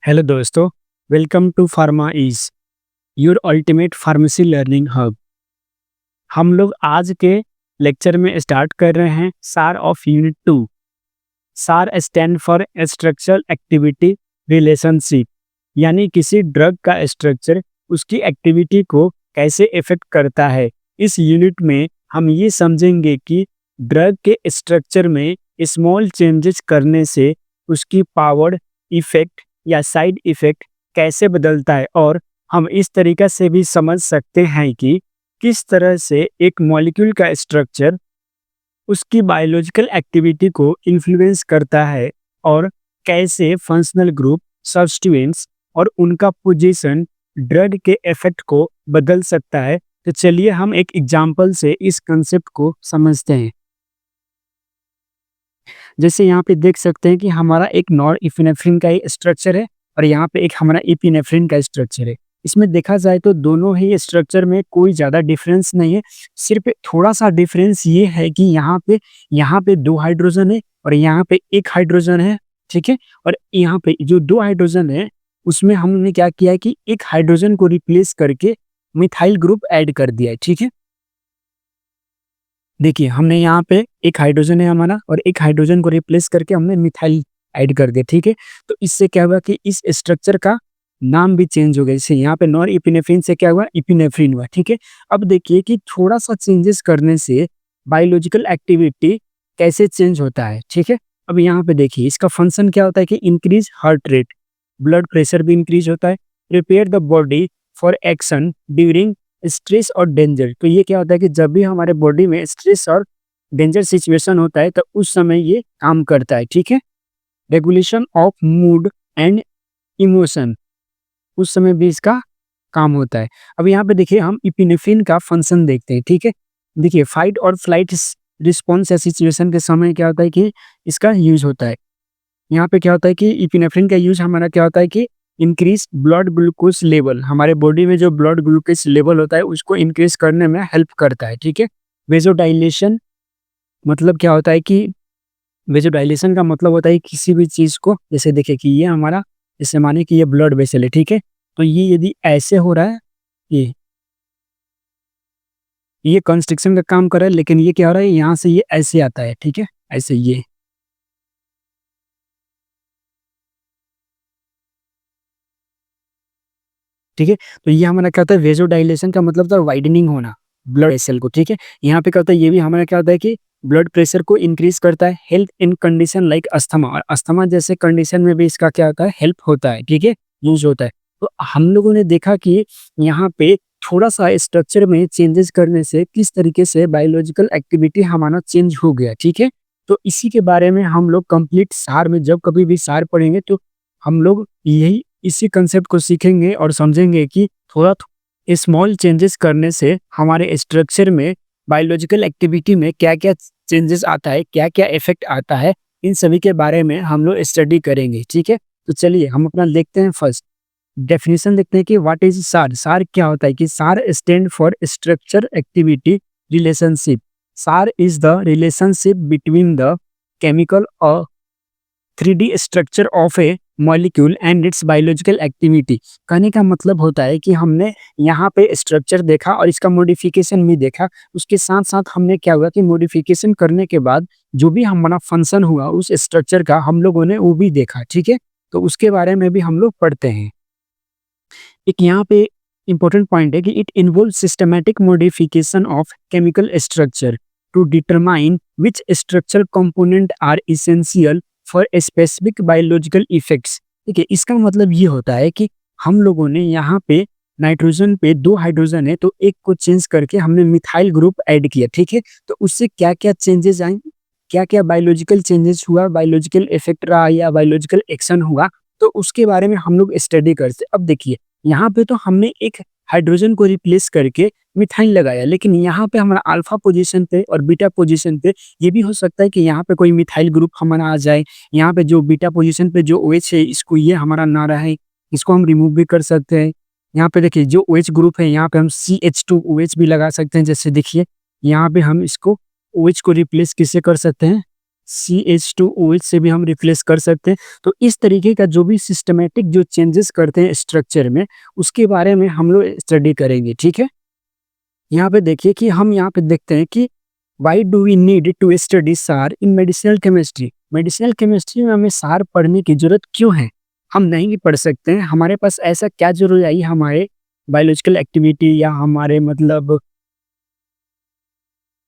Hello दोस्तों, welcome to pharma is your ultimate pharmacy learning hub. हम लोग आज के लेक्चर में स्टार्ट कर रहे हैं सार ऑफ यूनिट 2। सार stand for structural activity relationship, यानी किसी ड्रग का स्ट्रक्चर उसकी एक्टिविटी को कैसे इफेक्ट करता है। इस यूनिट में हम ये समझेंगे कि ड्रग के स्ट्रक्चर में स्मॉल चेंजेस करने से उसकी पावर, इफेक्ट या साइड इफेक्ट कैसे बदलता है, और हम इस तरीका से भी समझ सकते हैं कि किस तरह से एक मॉलिक्यूल का स्ट्रक्चर उसकी बायोलॉजिकल एक्टिविटी को इन्फ्लुएंस करता है, और कैसे फंक्शनल ग्रुप, सब्स्टिट्यूएंट्स और उनका पोजीशन ड्रग के इफेक्ट को बदल सकता है। तो चलिए हम एक एग्जांपल से इस कंसेप्ट को समझते हैं। जैसे यहाँ पे देख सकते हैं कि हमारा एक नॉर इपिनेफ्रिन का स्ट्रक्चर है और यहाँ पे एक हमारा इपिनेफ्रिन का स्ट्रक्चर है। इसमें देखा जाए तो दोनों ही स्ट्रक्चर में कोई ज़्यादा डिफरेंस नहीं है, सिर्फ थोड़ा सा डिफरेंस ये है कि यहाँ पे 2 हाइड्रोजन है और यहाँ पे 1 हाइड्रोजन है, ठीक है। और यहाँ पे जो 2 हाइड्रोजन है उसमें हमने क्या किया है कि 1 हाइड्रोजन को रिप्लेस करके मिथाइल ग्रुप ऐड कर दिया है, ठीक है। देखिए हमने यहाँ पे 1 हाइड्रोजन है हमारा और 1 हाइड्रोजन को रिप्लेस करके हमने मिथाइल ऐड कर दिया, ठीक है। तो इससे क्या हुआ कि इस स्ट्रक्चर का नाम भी चेंज हो गया। जैसे यहाँ पे नॉर इपिनेफ्रिन से क्या हुआ, इपिनेफ्रिन हुआ, ठीक है। अब देखिए कि थोड़ा सा चेंजेस करने से बायोलॉजिकल एक्टिविटी कैसे चेंज होता है, ठीक है। अब यहाँ पे देखिए इसका फंक्शन क्या होता है कि increase heart rate, blood pressure भी इंक्रीज होता है, prepare the body for action during stress और डेंजर। तो ये क्या होता है कि जब भी हमारे बॉडी में स्ट्रेस और डेंजर सिचुएशन होता है तो उस समय ये काम करता है, ठीक है। Regulation of mood and emotion, उस समय भी इसका काम होता है। अब यहाँ पे देखिए हम इपिनेफ्रिन का फंक्शन देखते हैं, ठीक है। देखिए फाइट और फ्लाइट रिस्पॉन्स या सिचुएशन के समय क्या होता है कि इसका यूज होता है। यहाँ पे क्या होता है कि इपिनेफ्रिन का यूज हमारा क्या होता है कि इंक्रीज ब्लड ग्लूकोज लेवल, हमारे बॉडी में जो ब्लड ग्लूकोज लेवल होता है उसको इंक्रीज करने में हेल्प करता है, ठीक है। वेजोडाइलेशन मतलब क्या होता है कि वेजोडाइलेशन का मतलब होता है किसी भी चीज को, जैसे देखिए कि ये हमारा, जैसे माने कि ये ब्लड वेसल है, ठीक है। तो ये यदि ऐसे हो रहा है, ये कंस्ट्रिक्शन का काम कर रहा है, लेकिन ये क्या हो रहा है यहाँ से ये ऐसे आता है, ठीक है, ऐसे ये, ठीक है। तो ये हमारा क्या होता है, वेजोडाइलेशन का मतलब था वाइडनिंग होना ब्लड वेसल को, ठीक है। यहाँ पे क्या होता है, ये भी हमारा क्या होता है कि ब्लड प्रेशर को इंक्रीज करता है। हेल्थ इन कंडीशन लाइक अस्थमा, और अस्थमा जैसे कंडीशन में भी इसका क्या होता है, हेल्प होता है, ठीक है, यूज होता है। तो हम लोगों ने देखा कि यहाँ पे थोड़ा सा स्ट्रक्चर में चेंजेस करने से किस तरीके से बायोलॉजिकल एक्टिविटी हमारा चेंज हो गया, ठीक है। तो इसी के बारे में हम लोग कंप्लीट सार में जब कभी भी सार पढ़ेंगे तो हम लोग यही इसी कंसेप्ट को सीखेंगे और समझेंगे कि थोड़ा स्मॉल चेंजेस करने से हमारे स्ट्रक्चर में, बायोलॉजिकल एक्टिविटी में क्या क्या चेंजेस आता है, क्या क्या इफेक्ट आता है, इन सभी के बारे में हम लोग स्टडी करेंगे, ठीक है। तो चलिए हम अपना देखते हैं। फर्स्ट डेफिनेशन देखते हैं कि व्हाट इज सार। सार क्या होता है कि SAR stand for structure activity relationship. SAR is the relationship between the chemical और 3D structure of a molecule and its biological activity. कहने का मतलब होता है कि हमने यहाँ पे स्ट्रक्चर देखा और इसका मॉडिफिकेशन भी देखा, उसके साथ साथ हमने क्या हुआ कि मॉडिफिकेशन करने के बाद जो भी हमारा फंक्शन हुआ उस स्ट्रक्चर का हम लोगों ने वो भी देखा, ठीक है। तो उसके बारे में भी हम लोग पढ़ते हैं। एक यहाँ पे इंपॉर्टेंट पॉइंट है कि it involve systematic modification of chemical structure to determine which structural component are essential for specific biological effects. ठीक है, इसका मतलब ये होता है कि हम लोगों ने यहाँ पे नाइट्रोजन पे 2 हाइड्रोजन है तो एक को चेंज करके हमने मिथाइल ग्रुप ऐड किया, ठीक है। तो उससे क्या क्या चेंजेस आए, क्या क्या बायोलॉजिकल चेंजेस हुआ, बायोलॉजिकल इफेक्ट रहा या बायोलॉजिकल एक्शन हुआ, तो उसके बारे में हम लोग स्टडी करते। अब देखिए यहाँ पे तो हमने एक हाइड्रोजन को रिप्लेस करके मिथाइल लगाया, लेकिन यहाँ पे हमारा अल्फा पोजीशन पे और बीटा पोजीशन पे ये भी हो सकता है कि यहाँ पे कोई मिथाइल ग्रुप हमारा आ जाए। यहाँ पे जो बीटा पोजीशन पे जो OH है इसको ये हमारा ना रहे, इसको हम रिमूव भी कर सकते हैं। यहाँ पे देखिए जो OH ग्रुप है यहाँ पे हम CH2OH भी लगा सकते हैं। जैसे देखिए यहाँ पे हम इसको OH को रिप्लेस किससे कर सकते हैं, CH2OH से भी हम रिप्लेस कर सकते हैं। तो इस तरीके का जो भी सिस्टमैटिक जो चेंजेस करते हैं स्ट्रक्चर में, उसके बारे में हम लोग स्टडी करेंगे, ठीक है? यहाँ पे देखिए कि हम यहाँ पे देखते हैं कि why do we need to study SAR in medicinal chemistry? Medicinal chemistry में हमें सार पढ़ने की ज़रूरत क्यों है? हम नहीं पढ़ सकते हैं, हमारे पास ऐसा क्या ज़रूरी आई हमारे बायोलॉजिकल एक्टिविटी या हमारे मतलब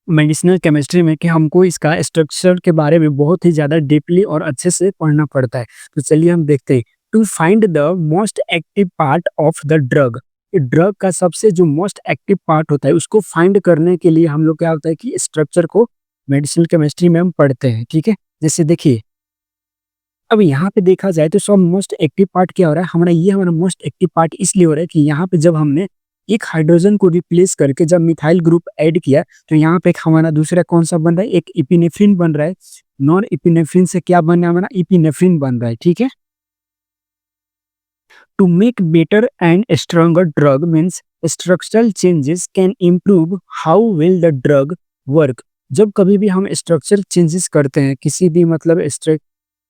मेडिसिनल केमिस्ट्री में कि हमको इसका स्ट्रक्चर के बारे में बहुत ही ज़्यादा डीपली और अच्छे से पढ़ना पड़ता है। तो चलिए हम देखते हैं। To find the most active part of the drug, drug का सबसे जो मोस्ट एक्टिव पार्ट होता है उसको फाइंड करने के लिए हम लोग क्या होता है कि स्ट्रक्चर को मेडिसिनल केमिस्ट्री में हम पढ़ते हैं, ठीक है? जैसे देखिए, अब यहाँ पे देखा जाए तो सब मोस्ट एक्टिव पार्ट क्या हो रहा है हमारा, ये हमारा मोस्ट एक्टिव पार्ट इसलिए हो रहा है कि यहाँ पे जब हमने एक हाइड्रोजन को रिप्लेस करके जब मिथाइल ग्रुप ऐड किया, तो यहाँ पे एक हमारा दूसरा कौन सा बन रहा है, एक इपिनेफ्रिन बन रहा है। नॉन इपिनेफ्रिन से क्या बन रहा है हमारा, इपिनेफ्रिन बन रहा है, ठीक है? To make better and stronger drug means structural changes can improve how will the drug work. जब कभी भी हम स्ट्रक्चरल चेंजेस करते हैं किसी भी मतलब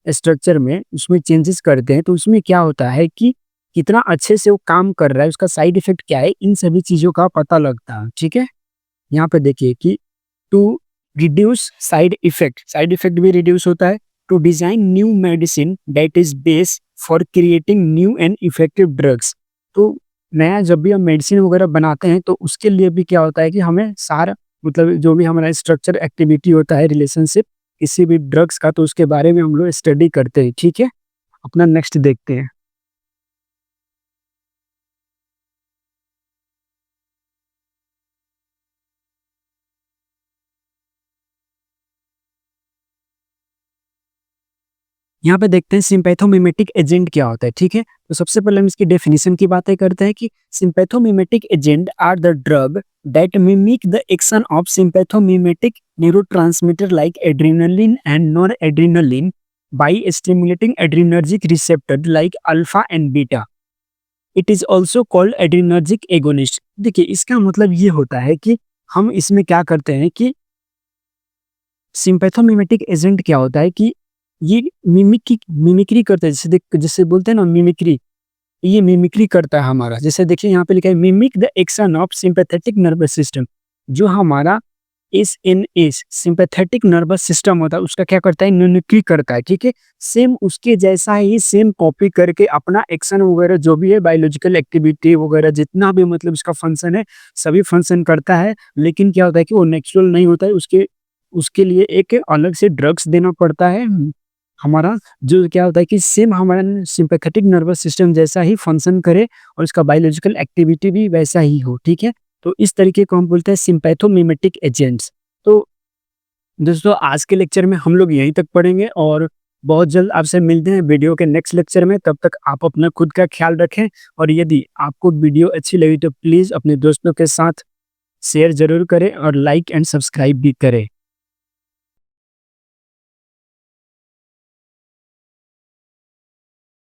स्ट्रक्चर में, उसमें चेंजेस करते हैं, तो उसमें क्या होता है कि कितना अच्छे से वो काम कर रहा है, उसका साइड इफेक्ट क्या है, इन सभी चीज़ों का पता लगता है, ठीक है? यहाँ पे देखिए कि टू रिड्यूस साइड इफेक्ट भी रिड्यूस होता है। To design new medicine that is base for creating new and effective drugs. तो नया जब भी हम मेडिसिन वगैरह बनाते हैं तो उसके लिए भी क्या होता है कि हमें सारा मतलब जो भी हमारा स्ट्रक्चर एक्टिविटी होता है रिलेशनशिप किसी भी ड्रग्स का, तो उसके बारे में हम लोग स्टडी करते हैं, ठीक है? अपना नेक्स्ट देखते हैं। यहाँ पे देखते हैं सिम्पैथोमिमेटिक एजेंट क्या होता है, ठीक है? तो सबसे पहले हम इसकी डेफिनेशन की बातें करते हैं कि sympathomimetic agent are the drug that mimic the action of sympathomimetic neurotransmitter like adrenaline and noradrenaline by stimulating adrenergic receptor like alpha and beta. It is also called adrenergic agonist. देखिए, इसका मतलब ये होता है कि हम इसमें क्या करते हैं कि सिम्पैथोमिमेटिक एजेंट क्या होता है कि ये मिमिक्री करता है, जैसे बोलते हैं ना मिमिक्री, ये मिमिक्री करता है हमारा। जैसे देखिए यहाँ पे लिखा है mimic the action of sympathetic nervous system. जो हमारा एसएनएस सिंपैथेटिक नर्वस सिस्टम होता है उसका क्या करता है, मिमिक्री करता है, ठीक है? सेम उसके जैसा ही सेम कॉपी करके अपना एक्शन वगैरह जो भी है बायोलॉजिकल एक्टिविटी वगैरह जितना भी मतलब इसका फंक्शन है सभी फंक्शन करता है। लेकिन क्या होता है कि वो नेचुरल नहीं होता है, उसके उसके लिए एक अलग से ड्रग्स देना पड़ता है। हमारा जो क्या होता है कि सेम हमारा सिंपैथेटिक नर्वस सिस्टम जैसा ही फंक्शन करे और इसका बायोलॉजिकल एक्टिविटी भी वैसा ही हो, ठीक है? तो इस तरीके को हम बोलते हैं सिम्पैथोमिमेटिक एजेंट्स। तो दोस्तों, आज के लेक्चर में हम लोग यहीं तक पढ़ेंगे और बहुत जल्द आपसे मिलते हैं वीडियो के नेक्स्ट लेक्चर में। तब तक आप अपना खुद का ख्याल रखें और यदि आपको वीडियो अच्छी लगी तो प्लीज़ अपने दोस्तों के साथ शेयर ज़रूर करें और लाइक एंड सब्सक्राइब भी करें।